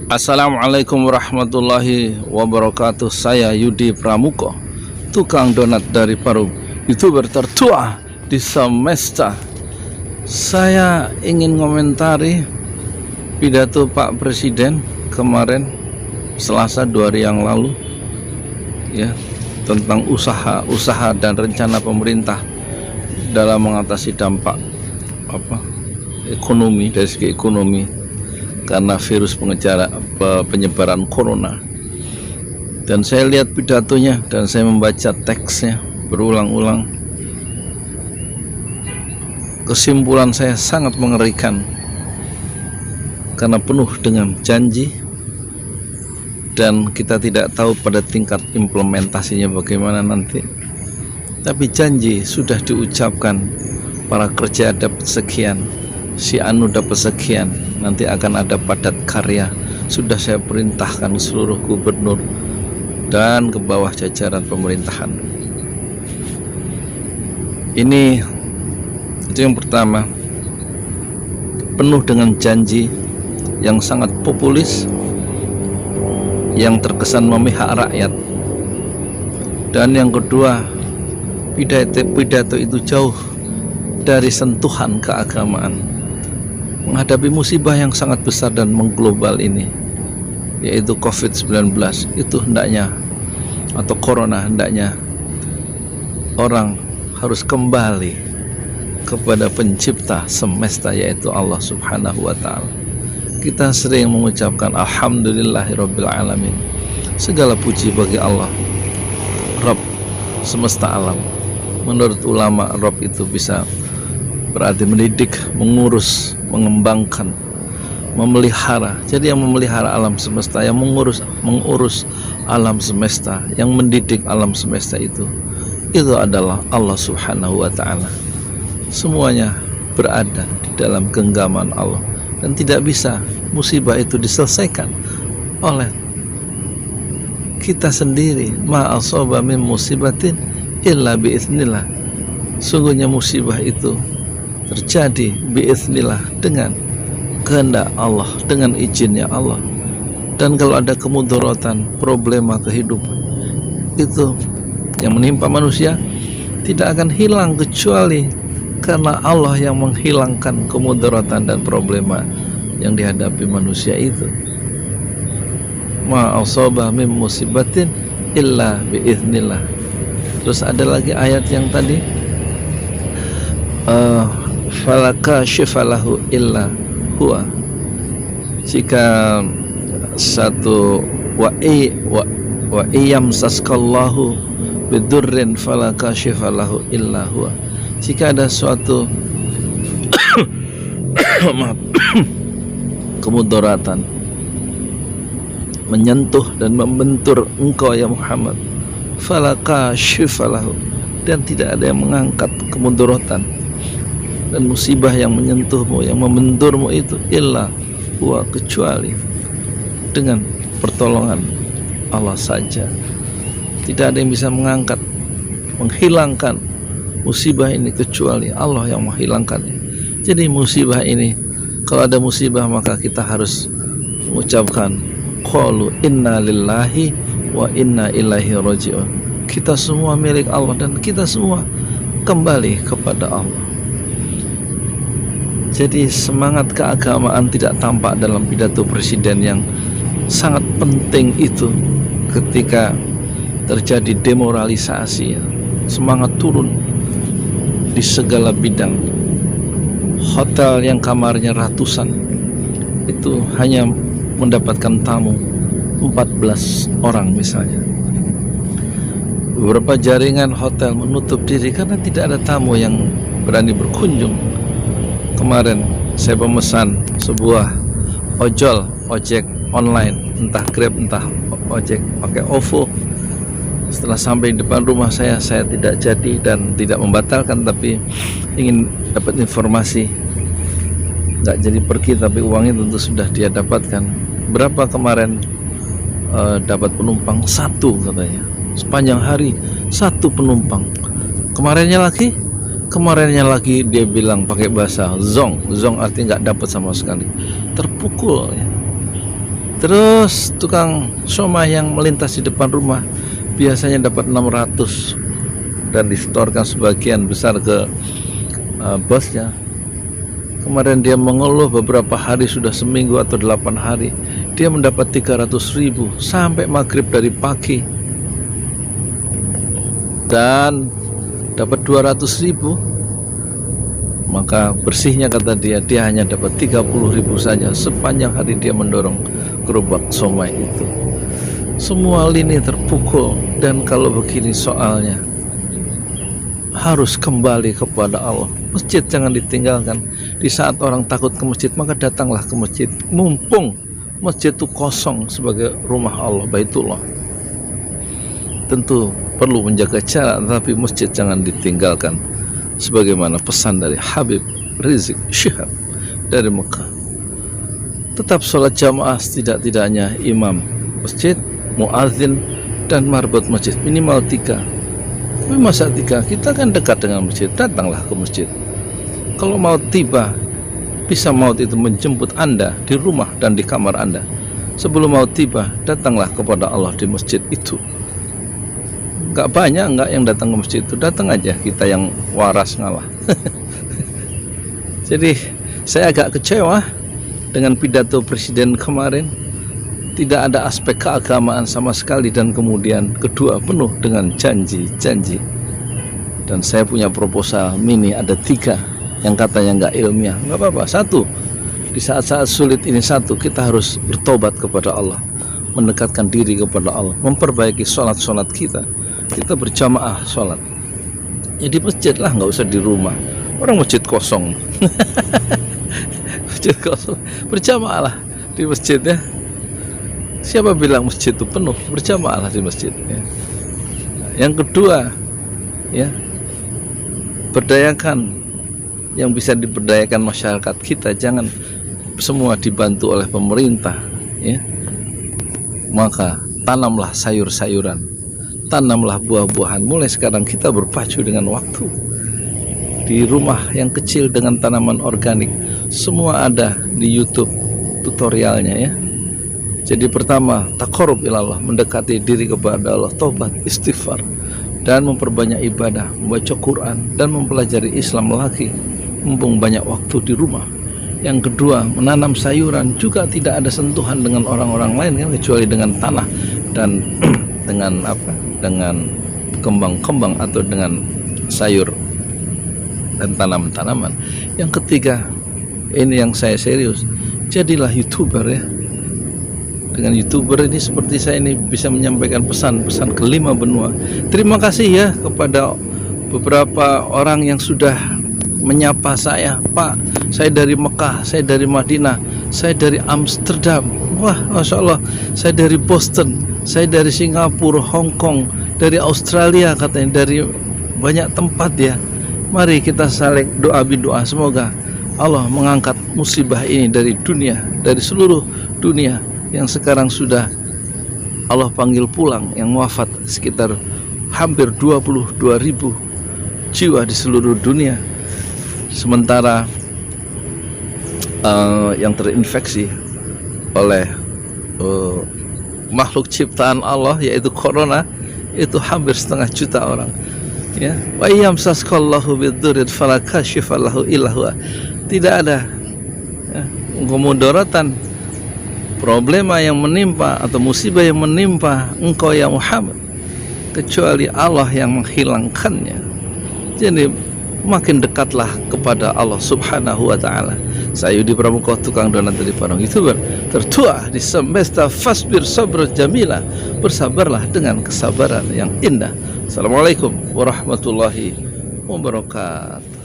Assalamualaikum warahmatullahi wabarakatuh. Saya Yudi Pramuko, tukang donat dari Parung, YouTuber tertua di semesta. Saya ingin komentari pidato Pak Presiden kemarin Selasa 2 hari yang lalu, ya, tentang usaha dan rencana pemerintah dalam mengatasi dampak ekonomi, dari segi ekonomi, karena virus penyebaran corona. Dan saya lihat pidatonya dan saya membaca teksnya berulang-ulang. Kesimpulan saya sangat mengerikan karena penuh dengan janji dan kita tidak tahu pada tingkat implementasinya bagaimana nanti. Tapi janji sudah diucapkan, para kerja dapat sekian, si anu dapat sekian, nanti akan ada padat karya. Sudah saya perintahkan seluruh gubernur dan ke bawah jajaran pemerintahan. Ini itu yang pertama, penuh dengan janji yang sangat populis, yang terkesan memihak rakyat. Dan yang kedua, pidato itu jauh dari sentuhan keagamaan. Menghadapi musibah yang sangat besar dan mengglobal ini, yaitu COVID-19, itu hendaknya, atau corona, hendaknya orang harus kembali kepada pencipta semesta, yaitu Allah Subhanahu wa Ta'ala. Kita sering mengucapkan alhamdulillahirabbil alamin, segala puji bagi Allah, Rabb semesta alam. Menurut ulama, Rabb itu bisa berarti mendidik, mengurus, mengembangkan, memelihara. Jadi yang memelihara alam semesta, yang mengurus alam semesta, yang mendidik alam semesta itu adalah Allah Subhanahu wa Ta'ala. Semuanya berada di dalam genggaman Allah, dan tidak bisa musibah itu diselesaikan oleh kita sendiri. Ma asaba min musibatin illa biiznillah. Sungguhnya musibah itu terjadi biiznillah, dengan kehendak Allah, dengan izinnya Allah. Dan kalau ada kemudaratan, problema kehidupan itu yang menimpa manusia, tidak akan hilang kecuali karena Allah yang menghilangkan kemudaratan dan problema yang dihadapi manusia itu. Ma asaba min musibatin illa biiznillah. Terus ada lagi ayat yang tadi, falaka syifalahu illa huwa. Jika satu wa iyam saskallahu bidurrin falaka syifalahu illa huwa. Jika ada suatu kemudaratan menyentuh dan membentur engkau ya Muhammad, falaka syifalahu, dan tidak ada yang mengangkat kemudaratan dan musibah yang menyentuhmu, yang membenturmu itu, illa huwa, kecuali dengan pertolongan Allah saja. Tidak ada yang bisa mengangkat, menghilangkan musibah ini kecuali Allah yang menghilangkannya. Jadi musibah ini, kalau ada musibah maka kita harus mengucapkan qalu inna lillahi wa inna ilaihi raji'un. Kita semua milik Allah dan kita semua kembali kepada Allah. Jadi semangat keagamaan tidak tampak dalam pidato presiden yang sangat penting itu. Ketika terjadi demoralisasi, semangat turun di segala bidang. Hotel yang kamarnya ratusan itu hanya mendapatkan tamu 14 orang misalnya. Beberapa jaringan hotel menutup diri karena tidak ada tamu yang berani berkunjung. Kemarin saya pemesan sebuah ojek online, entah Grab entah ojek, pakai OVO. Setelah sampai di depan rumah saya tidak jadi dan tidak membatalkan, tapi ingin dapat informasi. Nggak jadi pergi, tapi uangnya tentu sudah dia dapatkan. Berapa kemarin dapat penumpang? 1 katanya. Sepanjang hari 1 penumpang. Kemarinnya lagi dia bilang pakai bahasa zong artinya nggak dapat sama sekali, terpukul ya. Terus tukang somai yang melintas di depan rumah biasanya dapat 600 dan disetorkan sebagian besar ke bosnya. Kemarin dia mengeluh beberapa hari, sudah seminggu atau 8 hari dia mendapat 300.000 sampai maghrib dari pagi, dan dapat 200.000. Maka bersihnya kata dia hanya dapat 30.000 saja sepanjang hari dia mendorong gerobak somai itu. Semua lini terpukul. Dan kalau begini soalnya, harus kembali kepada Allah. Masjid jangan ditinggalkan. Di saat orang takut ke masjid, maka datanglah ke masjid. Mumpung masjid itu kosong sebagai rumah Allah, Baitullah. Tentu perlu menjaga jarak, tapi masjid jangan ditinggalkan, sebagaimana pesan dari Habib Rizik Syihab dari Mekah. Tetap sholat jamaah setidak-tidaknya imam masjid, muadzin, dan marbot masjid minimal 3. Tapi masa 3? Kita kan dekat dengan masjid, datanglah ke masjid. Kalau maut tiba, bisa maut itu menjemput Anda di rumah dan di kamar Anda. Sebelum maut tiba, datanglah kepada Allah di masjid itu. Gak banyak enggak yang datang ke masjid itu, datang aja, kita yang waras ngalah. Jadi saya agak kecewa dengan pidato presiden kemarin. Tidak ada aspek keagamaan sama sekali, dan kemudian kedua penuh dengan janji-janji. Dan saya punya proposal mini, ada 3 yang katanya nggak ilmiah. Nggak apa-apa, 1 di saat-saat sulit ini, 1 kita harus bertobat kepada Allah, mendekatkan diri kepada Allah, memperbaiki sholat-sholat kita berjamaah sholat ya di masjid lah, nggak usah di rumah. Orang masjid kosong. Masjid kosong, berjamaah lah di masjid ya. Siapa bilang masjid itu penuh? Berjamaah lah di masjid ya. Yang kedua ya, berdayakan yang bisa diberdayakan masyarakat kita, jangan semua dibantu oleh pemerintah ya. Maka tanamlah sayur-sayuran, tanamlah buah-buahan. Mulai sekarang kita berpacu dengan waktu. Di rumah yang kecil dengan tanaman organik, semua ada di YouTube tutorialnya ya. Jadi pertama, taqarrub ilallah, mendekati diri kepada Allah, tobat, istighfar, dan memperbanyak ibadah, membaca Quran, dan mempelajari Islam lagi, mumpung banyak waktu di rumah. Yang kedua, menanam sayuran, juga tidak ada sentuhan dengan orang-orang lain kan, kecuali dengan tanah dan dengan apa? Dengan kembang-kembang atau dengan sayur dan tanaman-tanaman. Yang ketiga, ini yang saya serius, jadilah YouTuber ya. Dengan YouTuber ini seperti saya ini bisa menyampaikan pesan-pesan ke 5 benua. Terima kasih ya kepada beberapa orang yang sudah menyapa saya. Pak, saya dari Mekah, saya dari Madinah, saya dari Amsterdam. Wah, Masya Allah, saya dari Boston, saya dari Singapura, Hong Kong, dari Australia katanya, dari banyak tempat ya. Mari kita saling doa, semoga Allah mengangkat musibah ini dari dunia, dari seluruh dunia yang sekarang sudah Allah panggil pulang, yang wafat sekitar hampir 22.000 jiwa di seluruh dunia. Sementara yang terinfeksi oleh makhluk ciptaan Allah, yaitu corona, itu hampir 1,5 juta orang ya. Wa yamsaskallahu bidzurrin fala kashifa lahu illa huwa. Tidak ada ya, kemudaratan, problema yang menimpa atau musibah yang menimpa engkau ya Muhammad, kecuali Allah yang menghilangkannya. Jadi makin dekatlah kepada Allah Subhanahu wa ta'ala. Saya Yudi Pramuko, tukang donat dari Padang, YouTuber tertua di semesta. Fasbir sabra jamila, bersabarlah dengan kesabaran yang indah. Assalamualaikum warahmatullahi wabarakatuh.